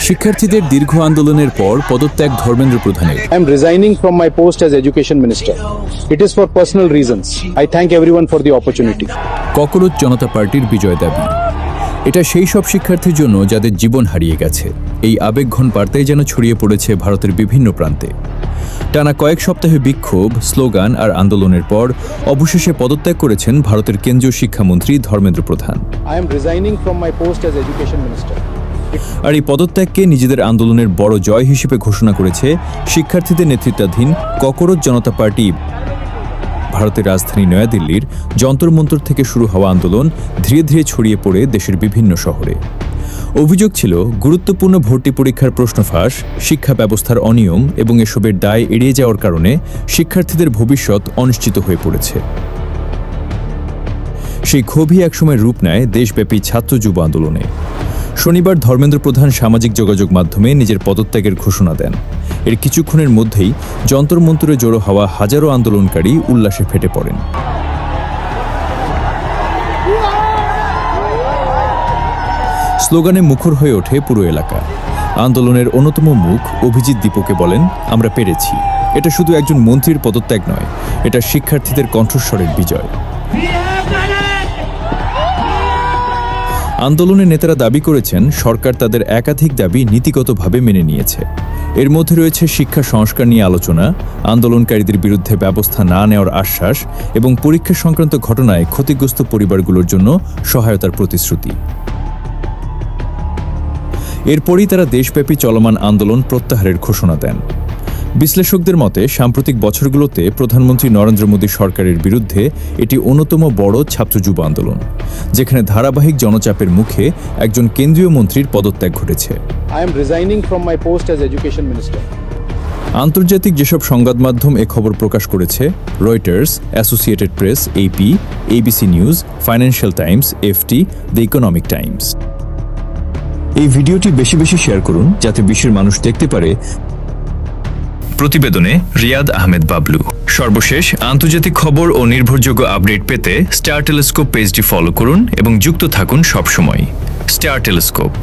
শিক্ষার্থীদের দীর্ঘ আন্দোলনের পর পদত্যাগ ধর্মেন্দ্র প্রধানের। I am resigning from my post as Education Minister. It is for personal reasons. I thank everyone for the opportunity. Cockroach Janata পার্টির বিজয় দাবি। এটা সেই সব শিক্ষার্থীর জন্য যাদের জীবন হারিয়ে গেছে। এই আবেগঘন বার্তাই যেন ছড়িয়ে পড়েছে ভারতের বিভিন্ন প্রান্তে। টানা কয়েক সপ্তাহে বিক্ষোভ, স্লোগান আর আন্দোলনের পর অবশেষে পদত্যাগ করেছেন ভারতের কেন্দ্রীয় শিক্ষামন্ত্রী ধর্মেন্দ্র প্রধান। I am resigning from my post as Education Minister. আর এই পদত্যাগকে নিজেদের আন্দোলনের বড় জয় হিসেবে ঘোষণা করেছে শিক্ষার্থীদের নেতৃত্বাধীন ককরোচ জনতা পার্টি। ভারতের রাজধানী নয়াদিল্লির যন্তর মন্তর থেকে শুরু হওয়া আন্দোলন ধীরে ধীরে ছড়িয়ে পড়ে দেশের বিভিন্ন শহরে। অভিযোগ ছিল গুরুত্বপূর্ণ ভর্তি পরীক্ষার প্রশ্ন ফাঁস, শিক্ষা ব্যবস্থার অনিয়ম এবং এসবের দায় এড়িয়ে যাওয়ার কারণে শিক্ষার্থীদের ভবিষ্যৎ অনিশ্চিত হয়ে পড়েছে। সেই ক্ষোভই একসময় রূপ নেয় দেশব্যাপী ছাত্র যুব আন্দোলনে। শনিবার ধর্মেন্দ্র প্রধান সামাজিক যোগাযোগ মাধ্যমে নিজের পদত্যাগের ঘোষণা দেন। এর কিছুক্ষণের মধ্যেই যন্তর মন্তরে জড়ো হওয়া হাজারো আন্দোলনকারী উল্লাসে ফেটে পড়েন। স্লোগানে মুখর হয়ে ওঠে পুরো এলাকা। আন্দোলনের অন্যতম মুখ অভিজিৎ দীপকে বলেন, আমরা পেরেছি। এটা শুধু একজন মন্ত্রীর পদত্যাগ নয়, এটা শিক্ষার্থীদের কণ্ঠস্বরের বিজয়। আন্দোলনের নেতারা দাবি করেছেন সরকার তাদের একাধিক দাবি নীতিগতভাবে মেনে নিয়েছে। এর মধ্যে রয়েছে শিক্ষা সংস্কার নিয়ে আলোচনা, আন্দোলনকারীদের বিরুদ্ধে ব্যবস্থা না নেওয়ার আশ্বাস এবং পরীক্ষা সংক্রান্ত ঘটনায় ক্ষতিগ্রস্ত পরিবারগুলোর জন্য সহায়তার প্রতিশ্রুতি। এরপরই তারা দেশব্যাপী চলমান আন্দোলন প্রত্যাহারের ঘোষণা দেন। বিশ্লেষকদের মতে সাম্প্রতিক বছরগুলোতে প্রধানমন্ত্রী নরেন্দ্র মোদী সরকারের বিরুদ্ধে এটি অন্যতম বড় ছাত্র যুব আন্দোলন, যেখানে ধারাবাহিক জনচাপের মুখে একজন কেন্দ্রীয় মন্ত্রীর পদত্যাগ ঘটেছে। I am resigning from my post as Education Minister. আন্তর্জাতিক যেসব সংবাদ মাধ্যম এ খবর প্রকাশ করেছে, Reuters, associated press, AP, ABC news, financial Times, FT, the economic Times. এই ভিডিওটি বেশি বেশি শেয়ার করুন যাতে বিশ্বের মানুষ দেখতে পারে। প্রতিবেদনে রিয়াদ আহমেদ বাবলু। সর্বশেষ আন্তর্জাতিক খবর ও নির্ভরযোগ্য আপডেট পেতে স্টার টেলিস্কোপ পেজটি ফলো করুন এবং যুক্ত থাকুন সবসময়। Star telescope.